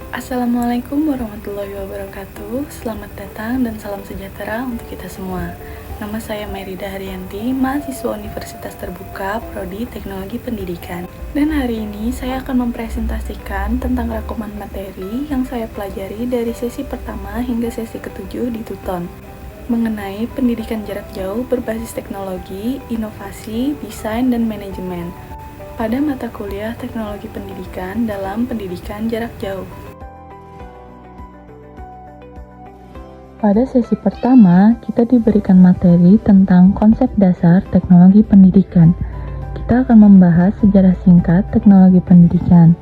Assalamualaikum warahmatullahi wabarakatuh. Selamat datang dan salam sejahtera untuk kita semua. Nama saya Merida Haryanti, mahasiswa Universitas Terbuka, Prodi Teknologi Pendidikan. Dan hari ini saya akan mempresentasikan tentang rangkuman materi yang saya pelajari dari sesi pertama hingga sesi ke-7 di Tuton, mengenai pendidikan jarak jauh berbasis teknologi, inovasi, desain, dan manajemen pada mata kuliah Teknologi Pendidikan dalam pendidikan jarak jauh. Pada sesi pertama, kita diberikan materi tentang konsep dasar teknologi pendidikan. Kita akan membahas sejarah singkat teknologi pendidikan,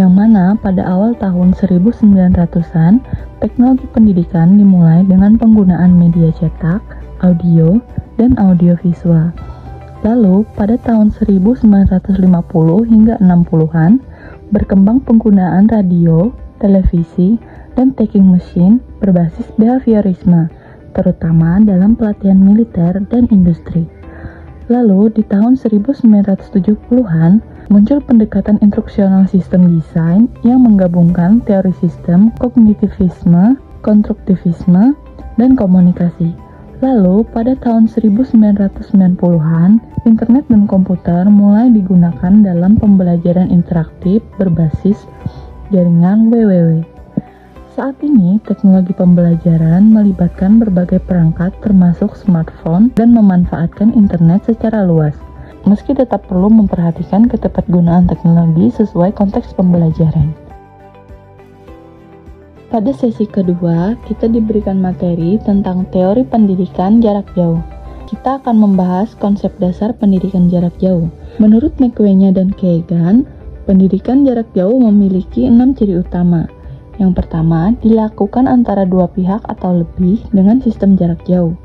yang mana pada awal tahun 1900-an, teknologi pendidikan dimulai dengan penggunaan media cetak, audio, dan audiovisual. Lalu, pada tahun 1950 hingga 60-an, berkembang penggunaan radio, televisi, dan taking machine berbasis behaviorisme, terutama dalam pelatihan militer dan industri. Lalu, di tahun 1970-an, muncul pendekatan instruksional sistem desain yang menggabungkan teori sistem, kognitivisme, konstruktivisme, dan komunikasi. Lalu, pada tahun 1990-an, internet dan komputer mulai digunakan dalam pembelajaran interaktif berbasis jaringan WWW. Saat ini, teknologi pembelajaran melibatkan berbagai perangkat termasuk smartphone dan memanfaatkan internet secara luas, meski tetap perlu memperhatikan ketepatgunaan teknologi sesuai konteks pembelajaran. Pada sesi kedua, kita diberikan materi tentang teori pendidikan jarak jauh. Kita akan membahas konsep dasar pendidikan jarak jauh. Menurut McWenya dan Kagan, pendidikan jarak jauh memiliki 6 ciri utama. Yang pertama, dilakukan antara dua pihak atau lebih dengan sistem jarak jauh.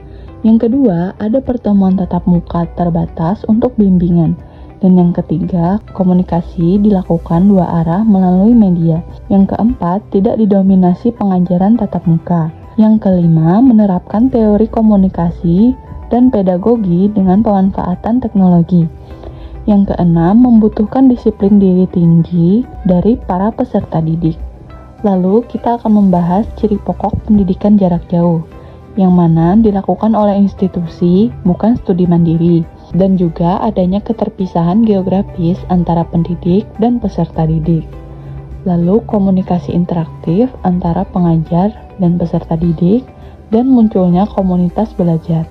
Yang kedua, ada pertemuan tatap muka terbatas untuk bimbingan. Dan yang ketiga, komunikasi dilakukan dua arah melalui media. Yang keempat, tidak didominasi pengajaran tatap muka. Yang kelima, menerapkan teori komunikasi dan pedagogi dengan pemanfaatan teknologi. Yang keenam, membutuhkan disiplin diri tinggi dari para peserta didik. Lalu, kita akan membahas ciri pokok pendidikan jarak jauh, yang mana dilakukan oleh institusi, bukan studi mandiri, dan juga adanya keterpisahan geografis antara pendidik dan peserta didik. Lalu, komunikasi interaktif antara pengajar dan peserta didik, dan munculnya komunitas belajar.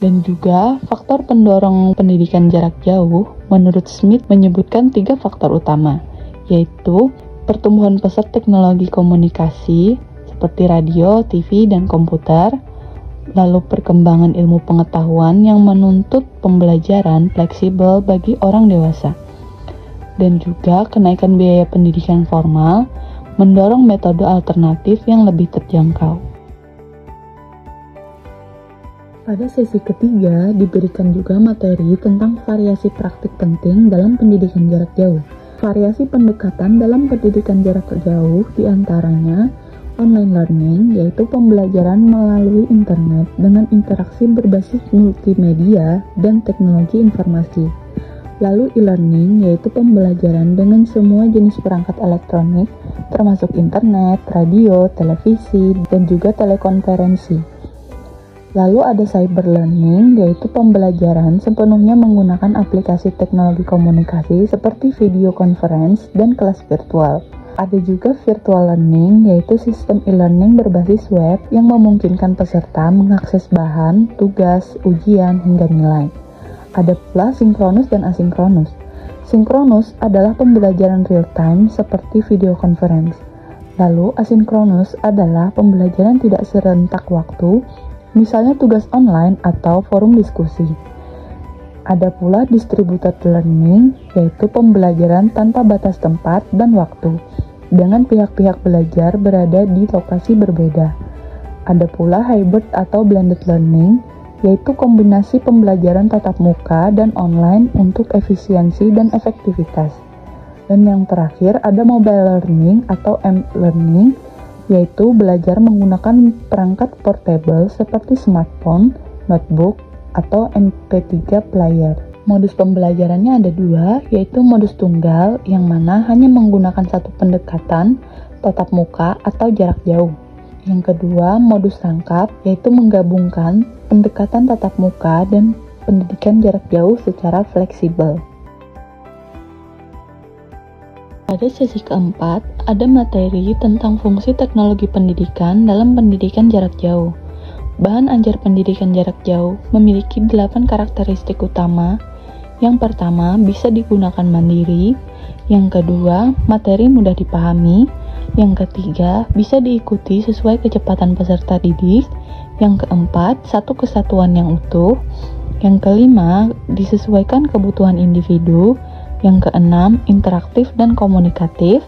Dan juga, faktor pendorong pendidikan jarak jauh, menurut Smith menyebutkan 3 faktor utama, yaitu pertumbuhan pesat teknologi komunikasi seperti radio, TV, dan komputer, lalu perkembangan ilmu pengetahuan yang menuntut pembelajaran fleksibel bagi orang dewasa, dan juga kenaikan biaya pendidikan formal mendorong metode alternatif yang lebih terjangkau. Pada sesi ketiga diberikan juga materi tentang variasi praktik penting dalam pendidikan jarak jauh. Variasi pendekatan dalam pendidikan jarak jauh diantaranya online learning, yaitu pembelajaran melalui internet dengan interaksi berbasis multimedia dan teknologi informasi. Lalu e-learning, yaitu pembelajaran dengan semua jenis perangkat elektronik, termasuk internet, radio, televisi, dan juga telekonferensi. Lalu ada cyber learning, yaitu pembelajaran sepenuhnya menggunakan aplikasi teknologi komunikasi seperti video conference dan kelas virtual. Ada juga virtual learning, yaitu sistem e-learning berbasis web yang memungkinkan peserta mengakses bahan, tugas, ujian, hingga nilai. Ada pula sinkronus dan asinkronus. Sinkronus adalah pembelajaran real-time seperti video conference. Lalu asinkronus adalah pembelajaran tidak serentak waktu, misalnya tugas online atau forum diskusi. Ada pula distributed learning, yaitu pembelajaran tanpa batas tempat dan waktu, dengan pihak-pihak belajar berada di lokasi berbeda. Ada pula hybrid atau blended learning, yaitu kombinasi pembelajaran tatap muka dan online untuk efisiensi dan efektivitas. Dan yang terakhir ada mobile learning atau m-learning, yaitu belajar menggunakan perangkat portable seperti smartphone, notebook, atau MP3 player. Modus pembelajarannya ada dua, yaitu modus tunggal yang mana hanya menggunakan satu pendekatan, tatap muka atau jarak jauh. Yang kedua, modus rangkap, yaitu menggabungkan pendekatan tatap muka dan pendidikan jarak jauh secara fleksibel. Pada sesi keempat, ada materi tentang fungsi teknologi pendidikan dalam pendidikan jarak jauh. Bahan ajar pendidikan jarak jauh memiliki 8 karakteristik utama. Yang pertama, bisa digunakan mandiri. Yang kedua, materi mudah dipahami. Yang ketiga, bisa diikuti sesuai kecepatan peserta didik. Yang keempat, satu kesatuan yang utuh. Yang kelima, disesuaikan kebutuhan individu. Yang keenam, interaktif dan komunikatif.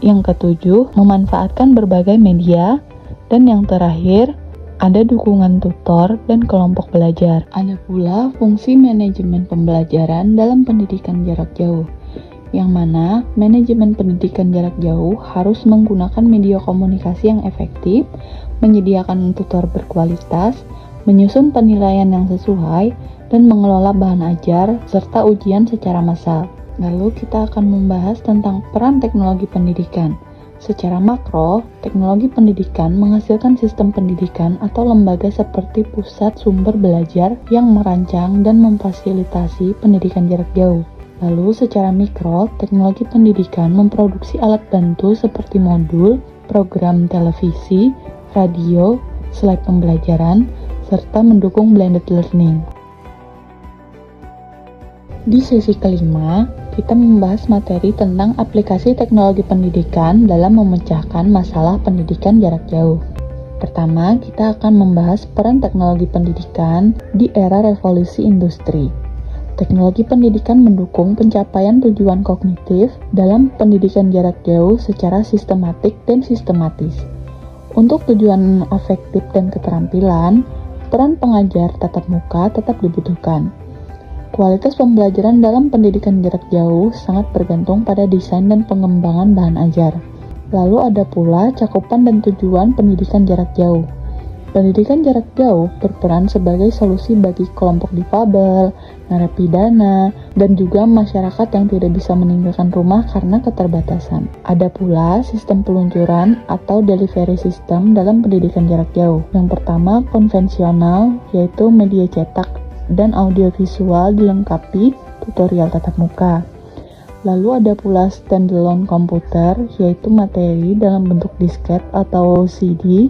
Yang ketujuh, memanfaatkan berbagai media. Dan yang terakhir, ada dukungan tutor dan kelompok belajar. Ada pula fungsi manajemen pembelajaran dalam pendidikan jarak jauh, yang mana manajemen pendidikan jarak jauh harus menggunakan media komunikasi yang efektif, menyediakan tutor berkualitas, menyusun penilaian yang sesuai, dan mengelola bahan ajar serta ujian secara massal. Lalu kita akan membahas tentang peran teknologi pendidikan. Secara makro, teknologi pendidikan menghasilkan sistem pendidikan atau lembaga seperti pusat sumber belajar yang merancang dan memfasilitasi pendidikan jarak jauh. Lalu secara mikro, teknologi pendidikan memproduksi alat bantu seperti modul, program televisi, radio, slide pembelajaran, serta mendukung blended learning. Di sesi kelima, kita membahas materi tentang aplikasi teknologi pendidikan dalam memecahkan masalah pendidikan jarak jauh. Pertama, kita akan membahas peran teknologi pendidikan di era revolusi industri. Teknologi pendidikan mendukung pencapaian tujuan kognitif dalam pendidikan jarak jauh secara sistematik dan sistematis. Untuk tujuan afektif dan keterampilan, peran pengajar tatap muka tetap dibutuhkan. Kualitas pembelajaran dalam pendidikan jarak jauh sangat bergantung pada desain dan pengembangan bahan ajar. Lalu ada pula cakupan dan tujuan pendidikan jarak jauh. Pendidikan jarak jauh berperan sebagai solusi bagi kelompok difabel, narapidana, dan juga masyarakat yang tidak bisa meninggalkan rumah karena keterbatasan. Ada pula sistem peluncuran atau delivery system dalam pendidikan jarak jauh. Yang pertama konvensional, yaitu media cetak dan audiovisual dilengkapi tutorial tatap muka. Lalu ada pula standalone komputer, yaitu materi dalam bentuk disket atau CD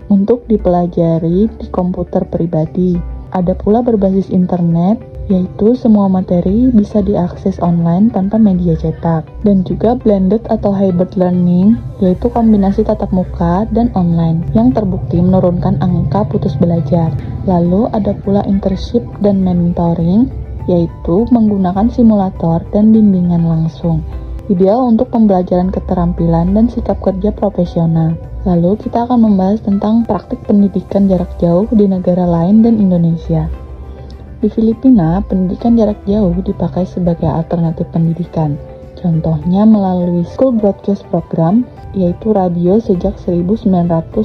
untuk dipelajari di komputer pribadi. Ada pula berbasis internet, yaitu semua materi bisa diakses online tanpa media cetak. Dan juga blended atau hybrid learning, yaitu kombinasi tatap muka dan online yang terbukti menurunkan angka putus belajar. Lalu ada pula internship dan mentoring, yaitu menggunakan simulator dan bimbingan langsung. Ideal untuk pembelajaran keterampilan dan sikap kerja profesional. Lalu kita akan membahas tentang praktik pendidikan jarak jauh di negara lain dan Indonesia. Di Filipina, pendidikan jarak jauh dipakai sebagai alternatif pendidikan. Contohnya melalui School Broadcast Program, yaitu radio sejak 1959.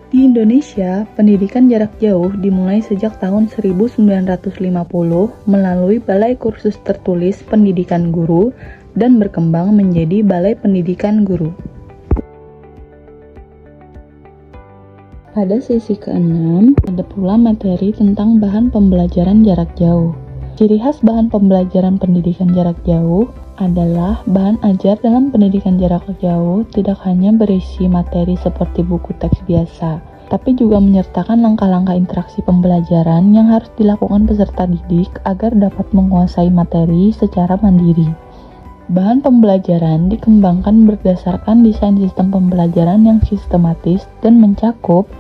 Di Indonesia, pendidikan jarak jauh dimulai sejak tahun 1950 melalui Balai Kursus Tertulis Pendidikan Guru dan berkembang menjadi Balai Pendidikan Guru. Pada sesi ke-6, ada pula materi tentang bahan pembelajaran jarak jauh. Ciri khas bahan pembelajaran pendidikan jarak jauh adalah bahan ajar dalam pendidikan jarak jauh tidak hanya berisi materi seperti buku teks biasa, tapi juga menyertakan langkah-langkah interaksi pembelajaran yang harus dilakukan peserta didik agar dapat menguasai materi secara mandiri. Bahan pembelajaran dikembangkan berdasarkan desain sistem pembelajaran yang sistematis dan mencakup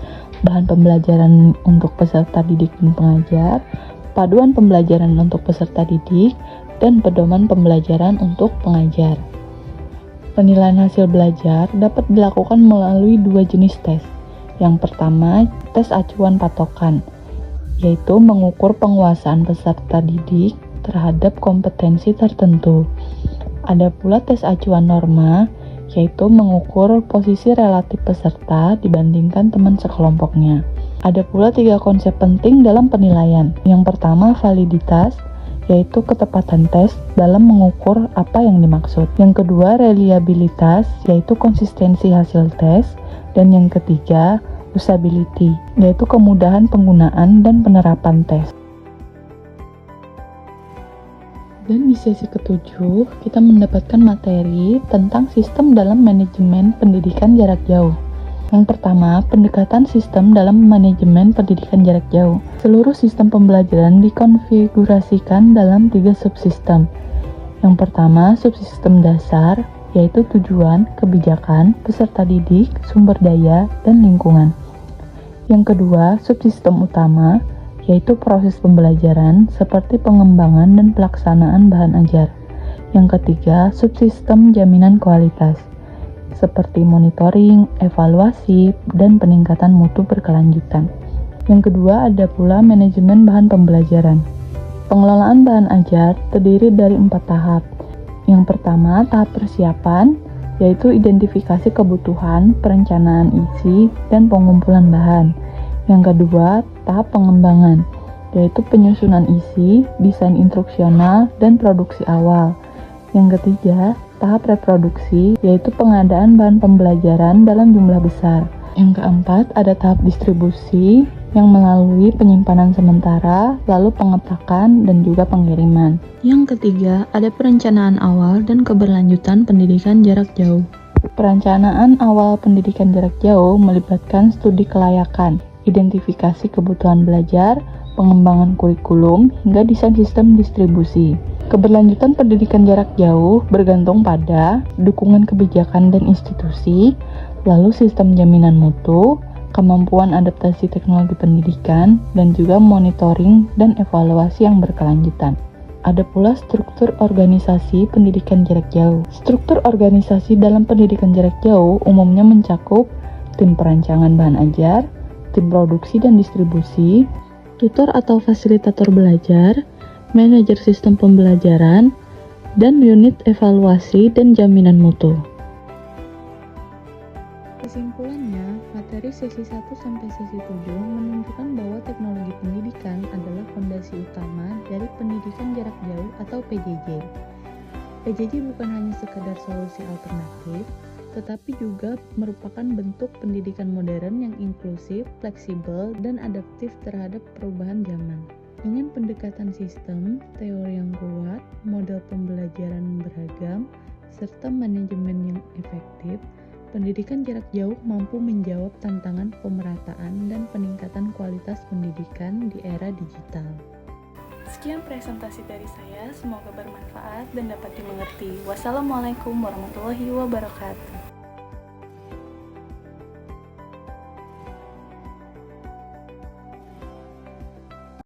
bahan pembelajaran untuk peserta didik dan pengajar, paduan pembelajaran untuk peserta didik, dan pedoman pembelajaran untuk pengajar. Penilaian hasil belajar dapat dilakukan melalui dua jenis tes. Yang pertama, tes acuan patokan, yaitu mengukur penguasaan peserta didik terhadap kompetensi tertentu. Ada pula tes acuan norma, yaitu mengukur posisi relatif peserta dibandingkan teman sekelompoknya. Ada pula 3 konsep penting dalam penilaian. Yang pertama, validitas, yaitu ketepatan tes dalam mengukur apa yang dimaksud. Yang kedua, reliabilitas, yaitu konsistensi hasil tes. Dan yang ketiga, usability, yaitu kemudahan penggunaan dan penerapan tes. Dan di sesi ketujuh, kita mendapatkan materi tentang sistem dalam manajemen pendidikan jarak jauh. Yang pertama, pendekatan sistem dalam manajemen pendidikan jarak jauh. Seluruh sistem pembelajaran dikonfigurasikan dalam 3 subsistem. Yang pertama, subsistem dasar, yaitu tujuan, kebijakan, peserta didik, sumber daya, dan lingkungan. Yang kedua, subsistem utama, yaitu proses pembelajaran seperti pengembangan dan pelaksanaan bahan ajar. Yang ketiga, subsistem jaminan kualitas, seperti monitoring, evaluasi, dan peningkatan mutu berkelanjutan. Yang kedua, ada pula manajemen bahan pembelajaran. Pengelolaan bahan ajar terdiri dari 4 tahap. Yang pertama, tahap persiapan, yaitu identifikasi kebutuhan, perencanaan isi, dan pengumpulan bahan. Yang kedua, tahap pengembangan, yaitu penyusunan isi, desain instruksional, dan produksi awal. Yang ketiga, tahap reproduksi, yaitu pengadaan bahan pembelajaran dalam jumlah besar. Yang keempat, ada tahap distribusi, yang melalui penyimpanan sementara, lalu pengetakan, dan juga pengiriman. Yang ketiga, ada perencanaan awal dan keberlanjutan pendidikan jarak jauh. Perencanaan awal pendidikan jarak jauh melibatkan studi kelayakan, identifikasi kebutuhan belajar, pengembangan kurikulum, hingga desain sistem distribusi. Keberlanjutan pendidikan jarak jauh bergantung pada dukungan kebijakan dan institusi, lalu sistem jaminan mutu, kemampuan adaptasi teknologi pendidikan, dan juga monitoring dan evaluasi yang berkelanjutan. Ada pula struktur organisasi pendidikan jarak jauh. Struktur organisasi dalam pendidikan jarak jauh umumnya mencakup tim perancangan bahan ajar, tim produksi dan distribusi, tutor atau fasilitator belajar, manajer sistem pembelajaran, dan unit evaluasi dan jaminan mutu. Kesimpulannya, materi sesi 1 sampai sesi 7 menunjukkan bahwa teknologi pendidikan adalah fondasi utama dari pendidikan jarak jauh atau PJJ. PJJ bukan hanya sekedar solusi alternatif, tetapi juga merupakan bentuk pendidikan modern yang inklusif, fleksibel, dan adaptif terhadap perubahan zaman. Dengan pendekatan sistem, teori yang kuat, model pembelajaran beragam, serta manajemen yang efektif, pendidikan jarak jauh mampu menjawab tantangan pemerataan dan peningkatan kualitas pendidikan di era digital. Sekian presentasi dari saya, semoga bermanfaat dan dapat dimengerti. Wassalamualaikum warahmatullahi wabarakatuh.